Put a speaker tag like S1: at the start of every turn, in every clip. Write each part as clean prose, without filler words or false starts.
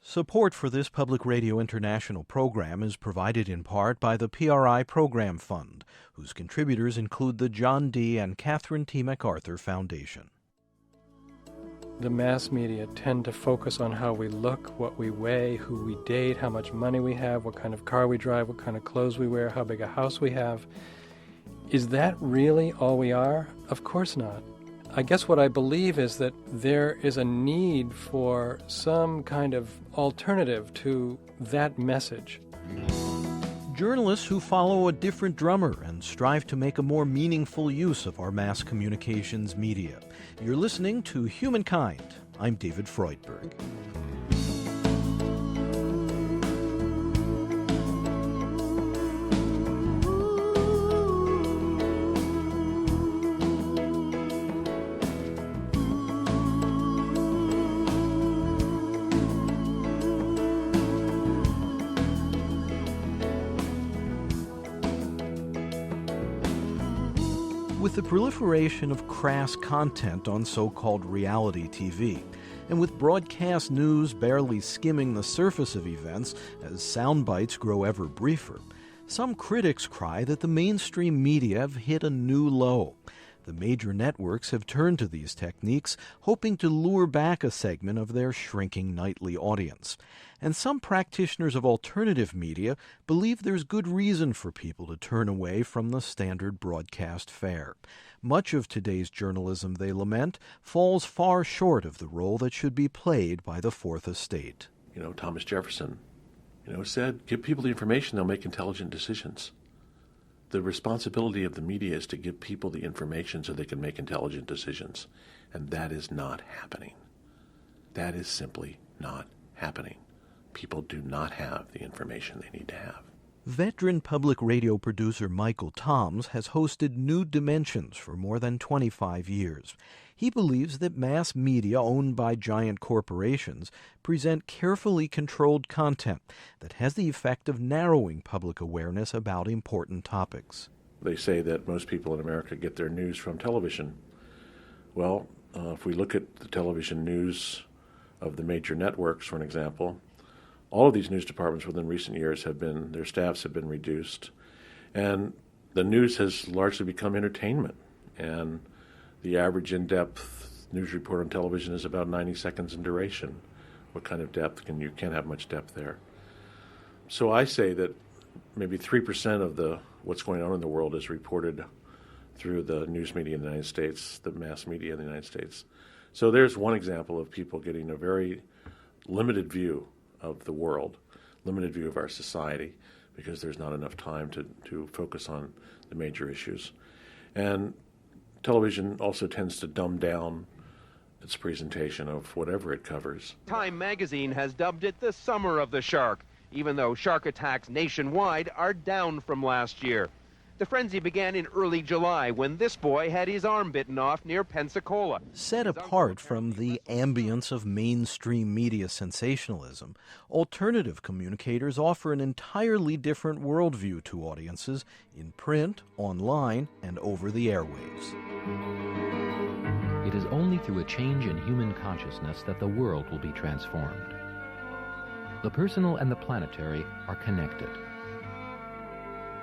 S1: Support for this Public Radio International program is provided in part by the PRI Program Fund, whose contributors include the John D. and Catherine T. MacArthur Foundation.
S2: The mass media tend to focus on how we look, what we weigh, who we date, how much money we have, what kind of car we drive, what kind of clothes we wear, how big a house we have. Is that really all we are? Of course not. I guess what I believe is that there is a need for some kind of alternative to that message.
S1: Journalists who follow a different drummer and strive to make a more meaningful use of our mass communications media. You're listening to Humankind. I'm David Freudberg. With the proliferation of crass content on so-called reality TV, and with broadcast news barely skimming the surface of events as sound bites grow ever briefer, some critics cry that the mainstream media have hit a new low. The major networks have turned to these techniques, hoping to lure back a segment of their shrinking nightly audience. And some practitioners of alternative media believe there's good reason for people to turn away from the standard broadcast fare. Much of today's journalism, they lament, falls far short of the role that should be played by the Fourth Estate.
S3: Thomas Jefferson, said, give people the information, they'll make intelligent decisions. The responsibility of the media is to give people the information so they can make intelligent decisions. And that is not happening. That is simply not happening. People do not have the information they need to have.
S1: Veteran public radio producer Michael Toms has hosted New Dimensions for more than 25 years. He believes that mass media owned by giant corporations present carefully controlled content that has the effect of narrowing public awareness about important topics.
S3: They say that most people in America get their news from television. Well, if we look at the television news of the major networks, for an example, all of these news departments within recent years their staffs have been reduced, and the news has largely become entertainment. And the average in-depth news report on television is about 90 seconds in duration. What kind of depth you can't have much depth there. So I say that maybe 3% of what's going on in the world is reported through the news media in the United States, the mass media in the United States. So there's one example of people getting a very limited view of the world, limited view of our society, because there's not enough time to focus on the major issues. And television also tends to dumb down its presentation of whatever it covers.
S4: Time magazine has dubbed it the summer of the shark, even though shark attacks nationwide are down from last year. The frenzy began in early July when this boy had his arm bitten off near Pensacola.
S1: Set apart from the ambience of mainstream media sensationalism, alternative communicators offer an entirely different worldview to audiences in print, online, and over the airwaves.
S5: It is only through a change in human consciousness that the world will be transformed. The personal and the planetary are connected.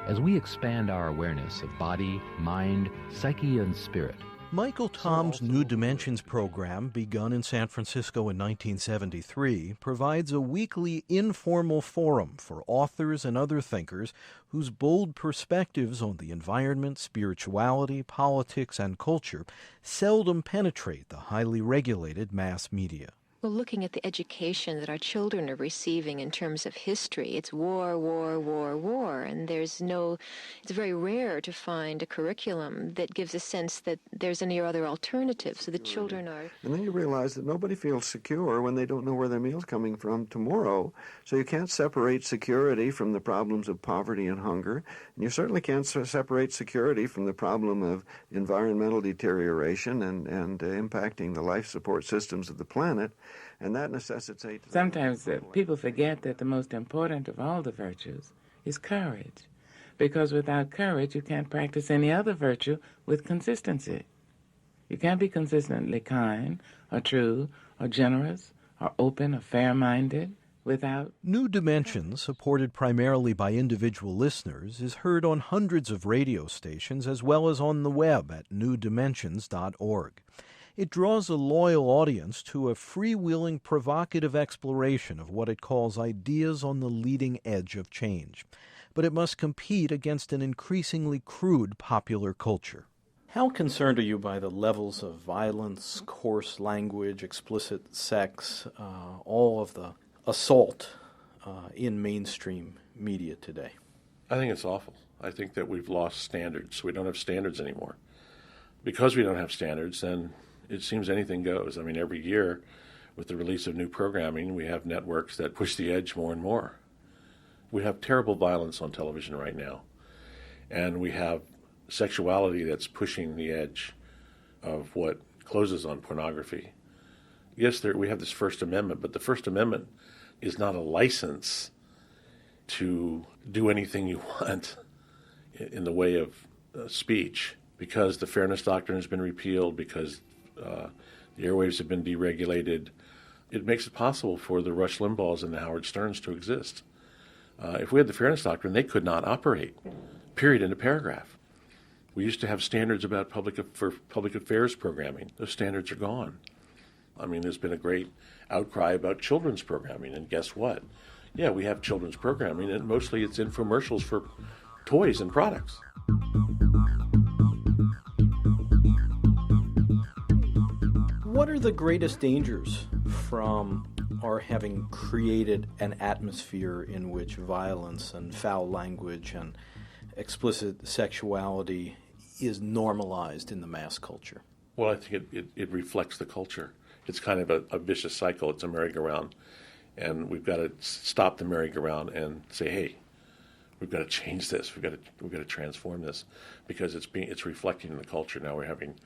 S5: As we expand our awareness of body, mind, psyche, and spirit.
S1: Michael Toms' New Dimensions program, begun in San Francisco in 1973, provides a weekly informal forum for authors and other thinkers whose bold perspectives on the environment, spirituality, politics, and culture seldom penetrate the highly regulated mass media.
S6: Well, looking at the education that our children are receiving in terms of history, it's war, war, war, war, and it's very rare to find a curriculum that gives a sense that there's any other alternative, so the children are...
S7: And then you realize that nobody feels secure when they don't know where their meal's coming from tomorrow, so you can't separate security from the problems of poverty and hunger, and you certainly can't separate security from the problem of environmental deterioration and impacting the life support systems of the planet. And that necessitates...
S8: Sometimes people forget that the most important of all the virtues is courage, because without courage you can't practice any other virtue with consistency. You can't be consistently kind or true or generous or open or fair-minded without.
S1: New Dimensions, supported primarily by individual listeners, is heard on hundreds of radio stations as well as on the web at newdimensions.org. It draws a loyal audience to a freewheeling, provocative exploration of what it calls ideas on the leading edge of change. But it must compete against an increasingly crude popular culture. How concerned are you by the levels of violence, coarse language, explicit sex, all of the assault in mainstream media today?
S3: I think it's awful. I think that we've lost standards. We don't have standards anymore. Because we don't have standards, then it seems anything goes. I mean, every year with the release of new programming, we have networks that push the edge more and more. We have terrible violence on television right now, and we have sexuality that's pushing the edge of what closes on pornography. Yes, we have this First Amendment, but the First Amendment is not a license to do anything you want in the way of speech, because the Fairness Doctrine has been repealed, because the airwaves have been deregulated. It makes it possible for the Rush Limbaughs and the Howard Sterns to exist. If we had the Fairness Doctrine, they could not operate, period, in a paragraph. We used to have standards about for public affairs programming. Those standards are gone. I mean, there's been a great outcry about children's programming, and guess what? Yeah, we have children's programming, and mostly it's infomercials for toys and products.
S1: What are the greatest dangers from our having created an atmosphere in which violence and foul language and explicit sexuality is normalized in the mass culture?
S3: Well, I think it reflects the culture. It's kind of a vicious cycle. It's a merry-go-round. And we've got to stop the merry-go-round and say, hey, we've got to change this. We've got to transform this, because it's reflecting in the culture. Now we're having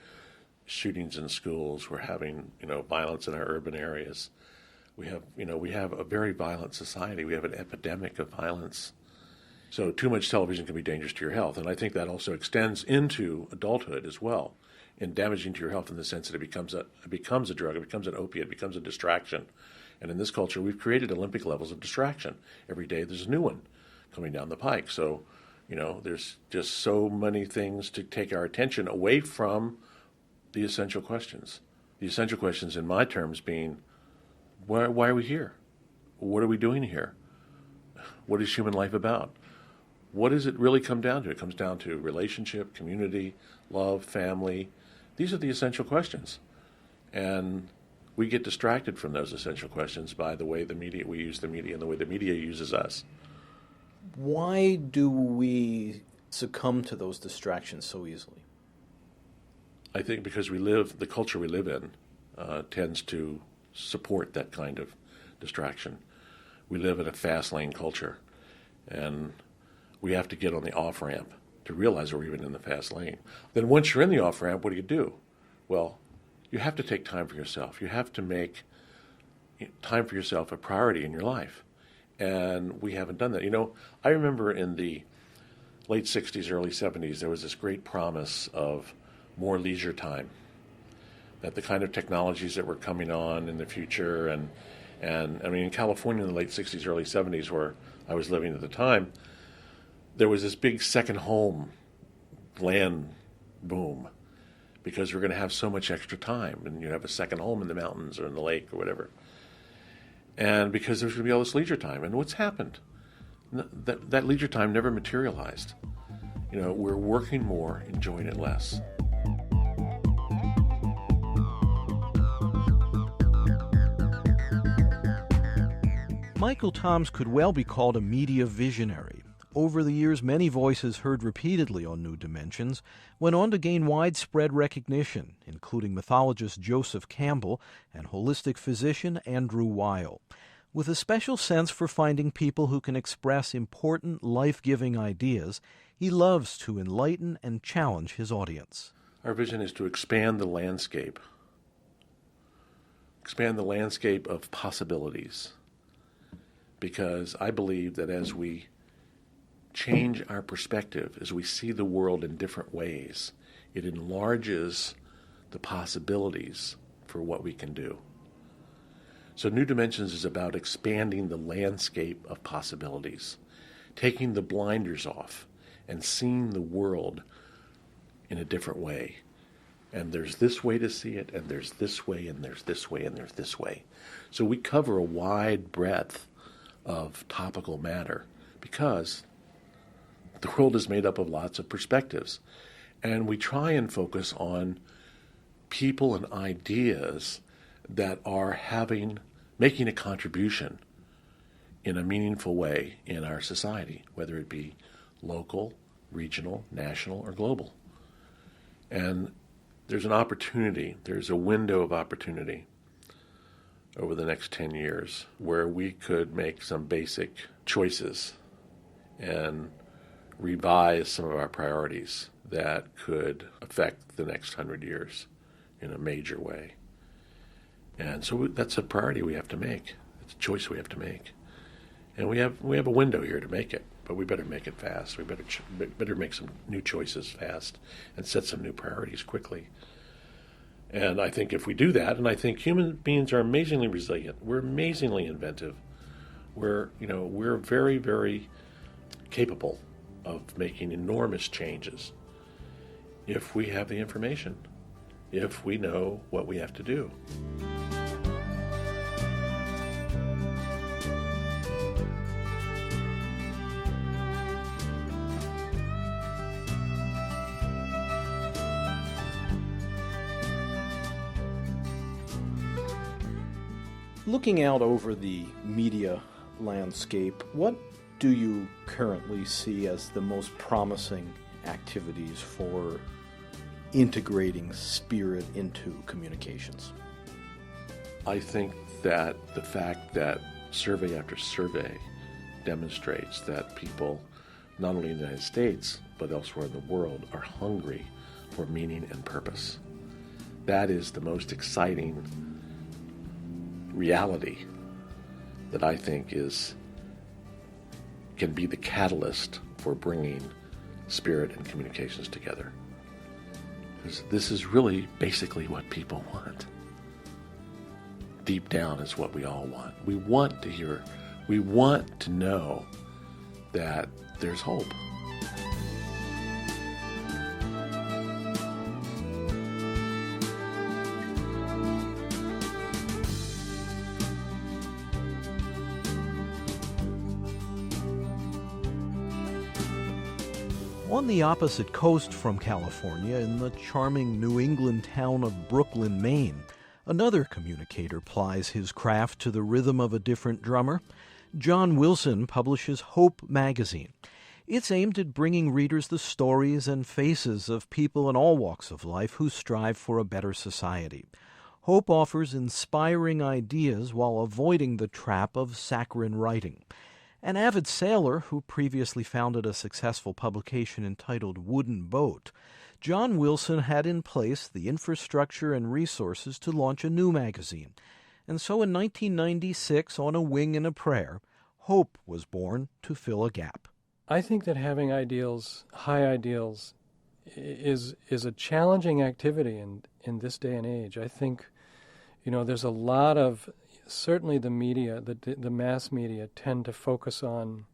S3: shootings in schools. We're having violence in our urban areas. We have a very violent society. We have an epidemic of violence. So too much television can be dangerous to your health, and I think that also extends into adulthood as well, and damaging to your health in the sense that it becomes a drug, it becomes an opiate, it becomes a distraction. And in this culture, we've created Olympic levels of distraction. Every day there's a new one coming down the pike. So, there's just so many things to take our attention away from the essential questions. The essential questions, in my terms, being, why are we here? What are we doing here? What is human life about? What does it really come down to? It comes down to relationship, community, love, family. These are the essential questions. And we get distracted from those essential questions by the way we use the media and the way the media uses us.
S1: Why do we succumb to those distractions so easily?
S3: I think because the culture we live in tends to support that kind of distraction. We live in a fast lane culture, and we have to get on the off-ramp to realize we're even in the fast lane. Then once you're in the off-ramp, what do? Well, you have to take time for yourself. You have to make time for yourself a priority in your life. And we haven't done that. I remember in the late 60s, early 70s, there was this great promise of more leisure time, that the kind of technologies that were coming on in the future, and I mean, in California in the late 60s, early 70s, where I was living at the time, there was this big second home land boom, because we're going to have so much extra time, and you have a second home in the mountains or in the lake or whatever. And because there's going to be all this leisure time. And what's happened? That leisure time never materialized. We're working more, enjoying it less.
S1: Michael Toms could well be called a media visionary. Over the years, many voices heard repeatedly on New Dimensions went on to gain widespread recognition, including mythologist Joseph Campbell and holistic physician Andrew Weil. With a special sense for finding people who can express important, life-giving ideas, he loves to enlighten and challenge his audience.
S3: Our vision is to expand the landscape of possibilities, because I believe that as we change our perspective, as we see the world in different ways, it enlarges the possibilities for what we can do. So New Dimensions is about expanding the landscape of possibilities, taking the blinders off and seeing the world in a different way. And there's this way to see it, and there's this way, and there's this way, and there's this way. So we cover a wide breadth of topical matter because the world is made up of lots of perspectives. And we try and focus on people and ideas that are making a contribution in a meaningful way in our society, whether it be local, regional, national, or global. And there's an opportunity, there's a window of opportunity over the next 10 years where we could make some basic choices and revise some of our priorities that could affect the next 100 years in a major way. And so that's a priority we have to make. It's a choice we have to make. And we have a window here to make it, but we better make it fast. We better make some new choices fast and set some new priorities quickly. And I think if we do that, and I think human beings are amazingly resilient, we're amazingly inventive, we're very, very capable of making enormous changes if we have the information, if we know what we have to do.
S1: Looking out over the media landscape, what do you currently see as the most promising activities for integrating spirit into communications?
S3: I think that the fact that survey after survey demonstrates that people, not only in the United States, but elsewhere in the world, are hungry for meaning and purpose. That is the most exciting reality that I think can be the catalyst for bringing spirit and communications together. Because this is really basically what people want. Deep down is what we all want. We want to hear, we want to know that there's hope.
S1: On the opposite coast from California, in the charming New England town of Brooklyn, Maine, another communicator plies his craft to the rhythm of a different drummer. Jon Wilson publishes Hope magazine. It's aimed at bringing readers the stories and faces of people in all walks of life who strive for a better society. Hope offers inspiring ideas while avoiding the trap of saccharine writing. An avid sailor who previously founded a successful publication entitled Wooden Boat, Jon Wilson had in place the infrastructure and resources to launch a new magazine. And so in 1996, on a wing and a prayer, Hope was born to fill a gap.
S2: I think that having ideals, high ideals, is a challenging activity in this day and age. I think, there's a lot of, certainly the media, the mass media tend to focus on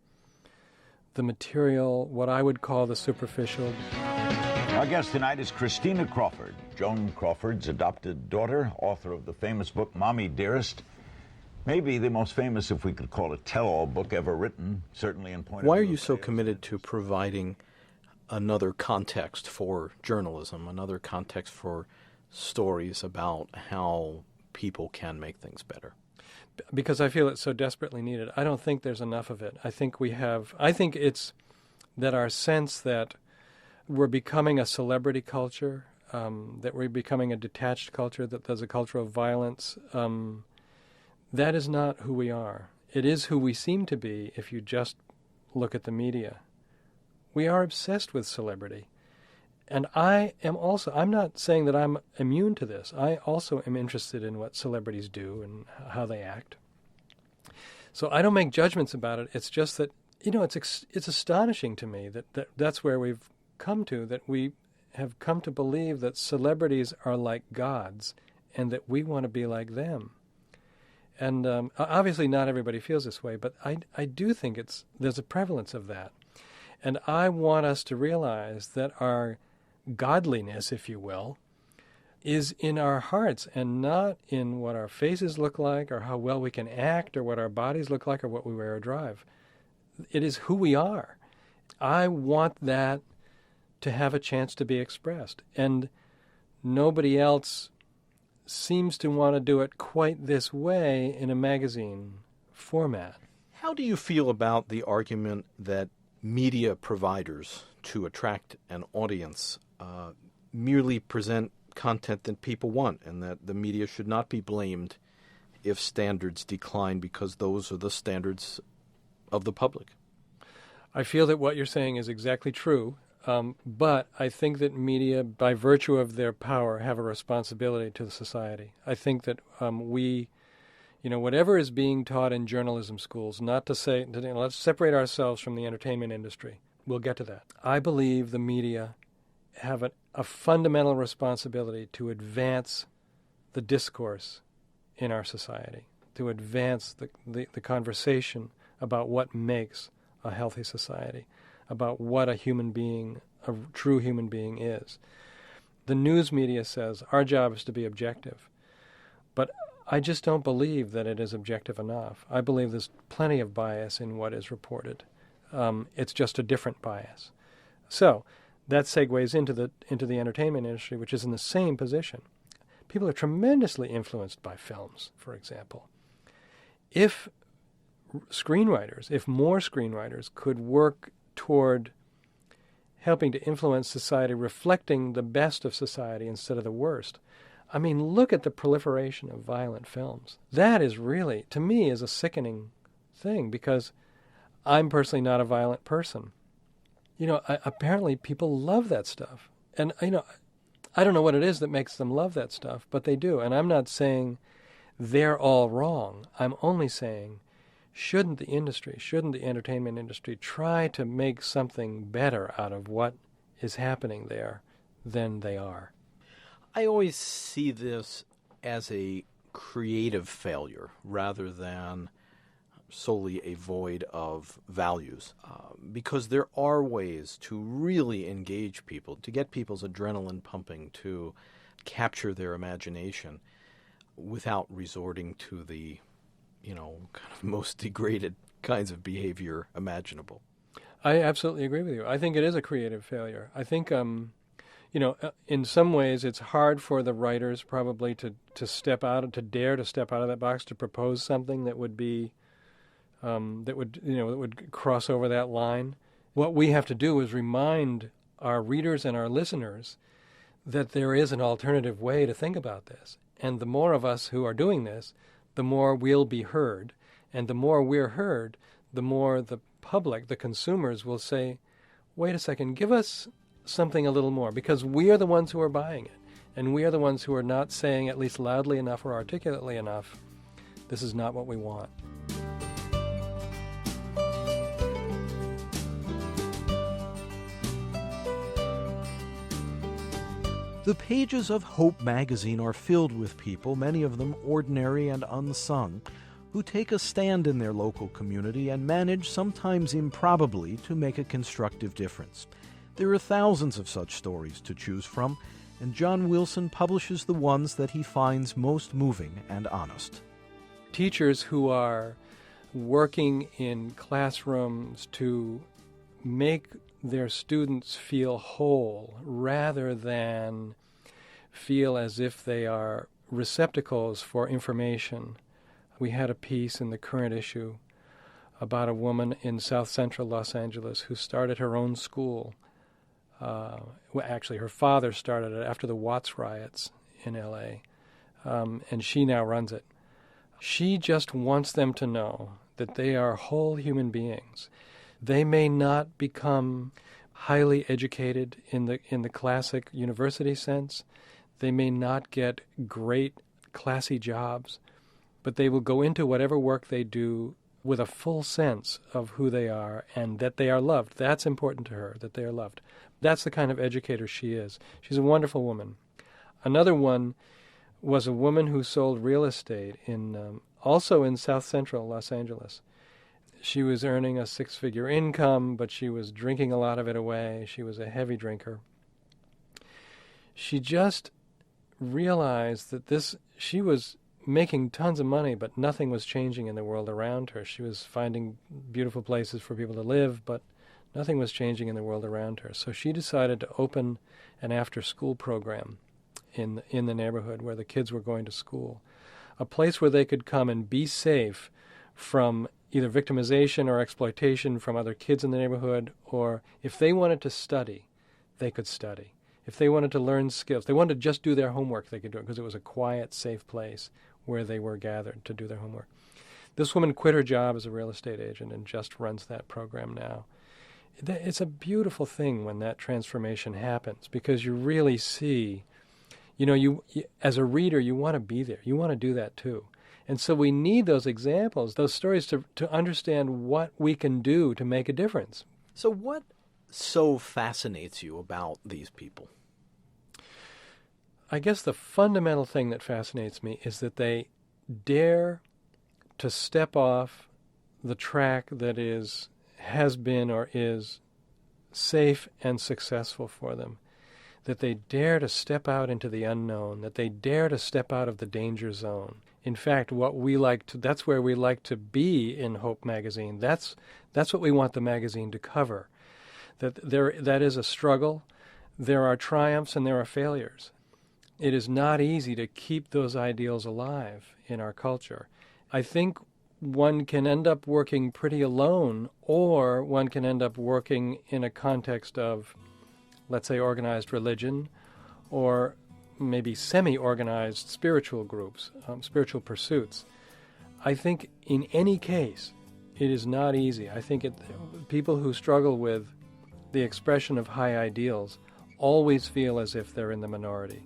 S2: the material, what I would call the superficial.
S9: Our guest tonight is Christina Crawford, Joan Crawford's adopted daughter, author of the famous book, Mommy Dearest. Maybe the most famous, if we could call it, tell-all book ever written, certainly in point of view.
S1: Why are you so committed to providing another context for journalism, another context for stories about how people can make things better?
S2: Because I feel it's so desperately needed. I don't think there's enough of it. I think it's that our sense that we're becoming a celebrity culture, that we're becoming a detached culture, that there's a culture of violence, that is not who we are. It is who we seem to be if you just look at the media. We are obsessed with celebrity. And I'm not saying that I'm immune to this. I also am interested in what celebrities do and how they act. So I don't make judgments about it. It's just that, it's astonishing to me that's where we've come to, that we have come to believe that celebrities are like gods and that we want to be like them. And obviously not everybody feels this way, but I do think there's a prevalence of that. And I want us to realize that our godliness, if you will, is in our hearts and not in what our faces look like or how well we can act or what our bodies look like or what we wear or drive. It is who we are. I want that to have a chance to be expressed. And nobody else seems to want to do it quite this way in a magazine format.
S1: How do you feel about the argument that media providers, to attract an audience, merely present content that people want, and that the media should not be blamed if standards decline because those are the standards of the public?
S2: I feel that what you're saying is exactly true, but I think that media, by virtue of their power, have a responsibility to the society. I think that whatever is being taught in journalism schools, not to say, let's separate ourselves from the entertainment industry. We'll get to that. I believe the media have a fundamental responsibility to advance the discourse in our society, to advance the conversation about what makes a healthy society, about what a human being, a true human being is. The news media says our job is to be objective, but I just don't believe that it is objective enough. I believe there's plenty of bias in what is reported. It's just a different bias. So that segues into the entertainment industry, which is in the same position. People are tremendously influenced by films, for example. If more screenwriters could work toward helping to influence society, reflecting the best of society instead of the worst. I mean, look at the proliferation of violent films. That is really, to me, is a sickening thing, because I'm personally not a violent person. Apparently people love that stuff. And, I don't know what it is that makes them love that stuff, but they do. And I'm not saying they're all wrong. I'm only saying, shouldn't the entertainment industry try to make something better out of what is happening there than they are?
S1: I always see this as a creative failure rather than solely a void of values, because there are ways to really engage people, to get people's adrenaline pumping, to capture their imagination without resorting to the kind of most degraded kinds of behavior imaginable.
S2: I absolutely agree with you. I think it is a creative failure. I think, in some ways it's hard for the writers probably to dare to step out of that box, to propose something that would be, that would cross over that line. What we have to do is remind our readers and our listeners that there is an alternative way to think about this. And the more of us who are doing this, the more we'll be heard. And the more we're heard, the more the public, the consumers, will say, wait a second, give us something a little more, because we are the ones who are buying it. And we are the ones who are not saying, at least loudly enough or articulately enough, this is not what we want.
S1: The pages of Hope magazine are filled with people, many of them ordinary and unsung, who take a stand in their local community and manage, sometimes improbably, to make a constructive difference. There are thousands of such stories to choose from, and Jon Wilson publishes the ones that he finds most moving and honest.
S2: Teachers who are working in classrooms to make their students feel whole rather than feel as if they are receptacles for information. We had a piece in the current issue about a woman in South Central Los Angeles who started her own school. Actually, her father started it after the Watts riots in L.A., and she now runs it. She just wants them to know that they are whole human beings. They may not become highly educated in the classic university sense. They may not get great, classy jobs, but they will go into whatever work they do with a full sense of who they are and that they are loved. That's important to her, that they are loved. That's the kind of educator she is. She's a wonderful woman. Another one was a woman who sold real estate in also in South Central Los Angeles. She was earning a 6-figure income, but she was drinking a lot of it away. She was a heavy drinker. She just realized that she was making tons of money, but nothing was changing in the world around her. She was finding beautiful places for people to live, but nothing was changing in the world around her. So she decided to open an after-school program in the neighborhood where the kids were going to school, a place where they could come and be safe from either victimization or exploitation from other kids in the neighborhood, or if they wanted to study, they could study. If they wanted to learn skills, they wanted to just do their homework, they could do it because it was a quiet, safe place where they were gathered to do their homework. This woman quit her job as a real estate agent and just runs that program now. It's a beautiful thing when that transformation happens, because you really see, you as a reader, you want to be there. You want to do that too. And so we need those examples, those stories to understand what we can do to make a difference.
S1: So what so fascinates you about these people?
S2: I guess the fundamental thing that fascinates me is that they dare to step off the track that has been or is safe and successful for them, that they dare to step out into the unknown, that they dare to step out of the danger zone. In fact, that's where we like to be in Hope magazine. That's what we want the magazine to cover. That is a struggle. There are triumphs and there are failures. It is not easy to keep those ideals alive in our culture. I think one can end up working pretty alone, or one can end up working in a context of, let's say, organized religion, or maybe semi-organized spiritual groups, spiritual pursuits. I think in any case, it is not easy. I think people who struggle with the expression of high ideals always feel as if they're in the minority.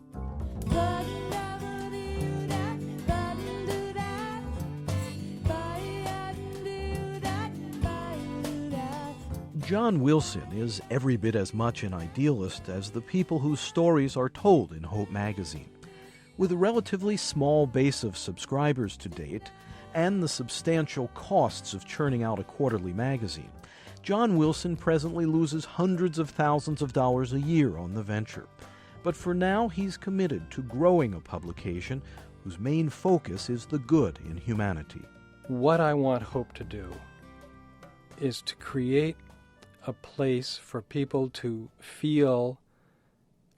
S1: Jon Wilson is every bit as much an idealist as the people whose stories are told in Hope magazine. With a relatively small base of subscribers to date and the substantial costs of churning out a quarterly magazine, Jon Wilson presently loses hundreds of thousands of dollars a year on the venture. But for now, he's committed to growing a publication whose main focus is the good in humanity.
S2: What I want Hope to do is to create a place for people to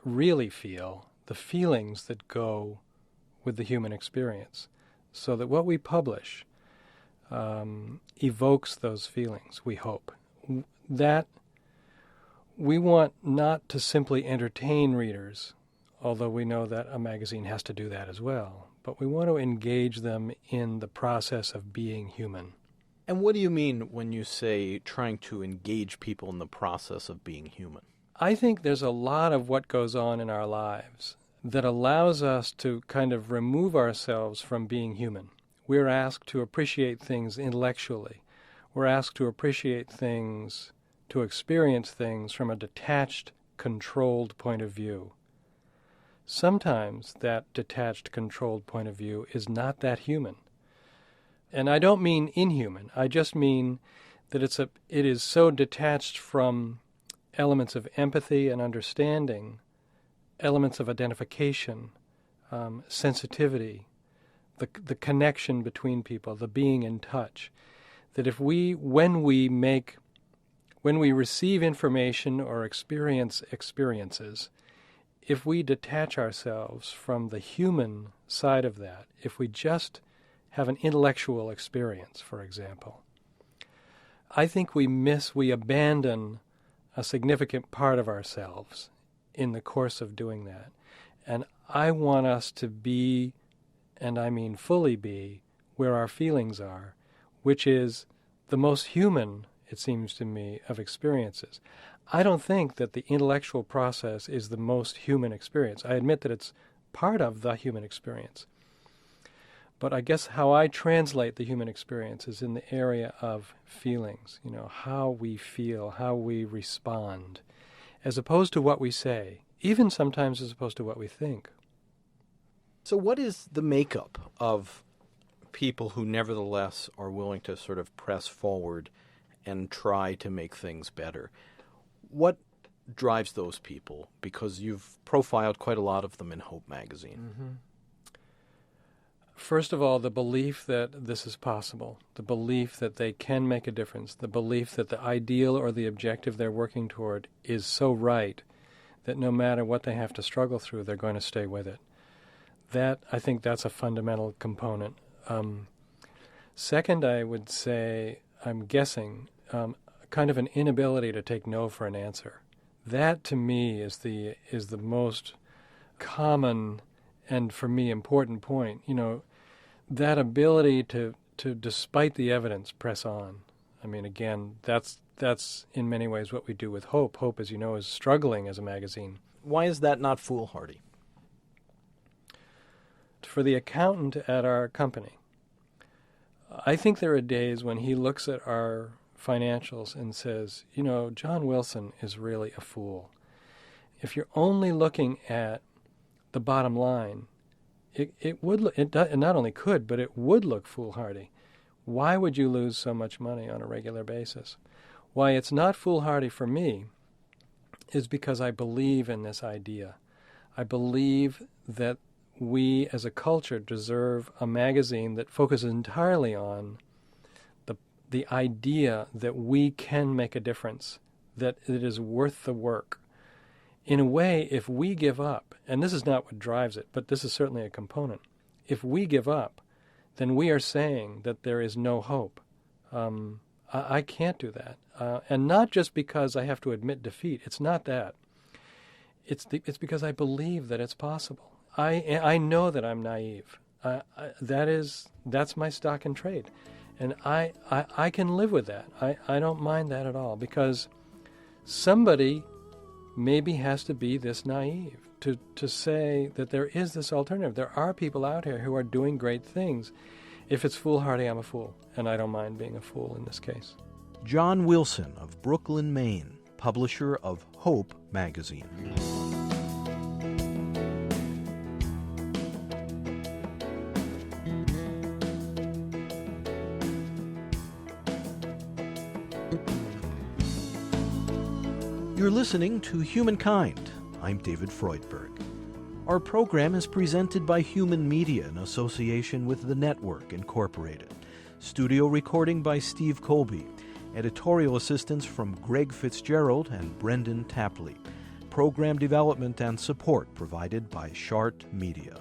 S2: really feel the feelings that go with the human experience, so that what we publish evokes those feelings, we hope. That we want not to simply entertain readers, although we know that a magazine has to do that as well, but we want to engage them in the process of being human.
S1: And what do you mean when you say trying to engage people in the process of being human?
S2: I think there's a lot of what goes on in our lives that allows us to kind of remove ourselves from being human. We're asked to appreciate things intellectually. We're asked to appreciate things, to experience things from a detached, controlled point of view. Sometimes that detached, controlled point of view is not that human. And I don't mean inhuman. I just mean that it is so detached from elements of empathy and understanding, elements of identification, sensitivity, the connection between people, the being in touch, that when we receive information or experience experiences, if we detach ourselves from the human side of that, if we just have an intellectual experience, for example, I think we abandon a significant part of ourselves in the course of doing that. And I want us to be, and I mean fully be, where our feelings are, which is the most human, it seems to me, of experiences. I don't think that the intellectual process is the most human experience. I admit that it's part of the human experience. But I guess how I translate the human experience is in the area of feelings, how we feel, how we respond, as opposed to what we say, even sometimes as opposed to what we think.
S1: So what is the makeup of people who nevertheless are willing to sort of press forward and try to make things better. What drives those people? Because you've profiled quite a lot of them in Hope magazine.
S2: Mm-hmm. First of all, the belief that this is possible, the belief that they can make a difference, the belief that the ideal or the objective they're working toward is so right that no matter what they have to struggle through, they're going to stay with it. I think that's a fundamental component. Second, I would say, I'm guessing, kind of an inability to take no for an answer. That, to me, is the most common and, for me, important point. That ability to despite the evidence, press on. I mean, again, that's in many ways what we do with Hope. Hope, as you know, is struggling as a magazine.
S1: Why is that not foolhardy?
S2: For the accountant at our company, I think there are days when he looks at our financials and says, Jon Wilson is really a fool. If you're only looking at the bottom line, it not only could, but it would look foolhardy. Why would you lose so much money on a regular basis? Why it's not foolhardy for me is because I believe in this idea. I believe that we as a culture deserve a magazine that focuses entirely on the idea that we can make a difference, that it is worth the work. In a way, if we give up, and this is not what drives it, but this is certainly a component, if we give up, then we are saying that there is no hope. I can't do that. And not just because I have to admit defeat. It's not that. It's because I believe that it's possible. I know that I'm naive. That's my stock and trade. And I can live with that. I don't mind that at all, because somebody maybe has to be this naive to say that there is this alternative. There are people out here who are doing great things. If it's foolhardy, I'm a fool, and I don't mind being a fool in this case.
S1: Jon Wilson of Brooklyn, Maine, publisher of Hope magazine. You're listening to Humankind. I'm David Freudberg. Our program is presented by Human Media in association with The Network, Incorporated. Studio recording by Steve Colby. Editorial assistance from Greg Fitzgerald and Brendan Tapley. Program development and support provided by Chart Media.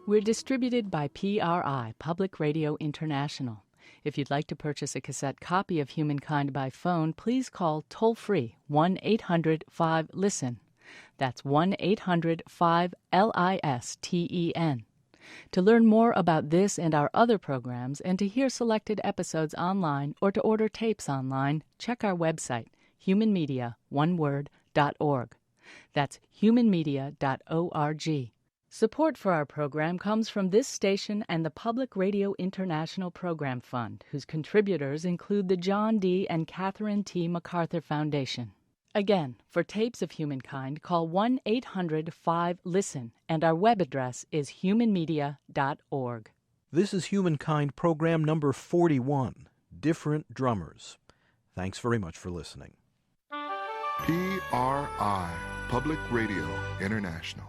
S10: We're distributed by PRI, Public Radio International. If you'd like to purchase a cassette copy of Humankind by phone, please call toll-free 1-800-5-LISTEN. That's 1-800-5-LISTEN. To learn more about this and our other programs, and to hear selected episodes online or to order tapes online, check our website, humanmedia.org. That's humanmedia.org. Support for our program comes from this station and the Public Radio International Program Fund, whose contributors include the John D. and Catherine T. MacArthur Foundation. Again, for tapes of Humankind, call 1-800-5-LISTEN, and our web address is humanmedia.org.
S1: This is Humankind program number 41, Different Drummers. Thanks very much for listening.
S11: PRI, Public Radio International.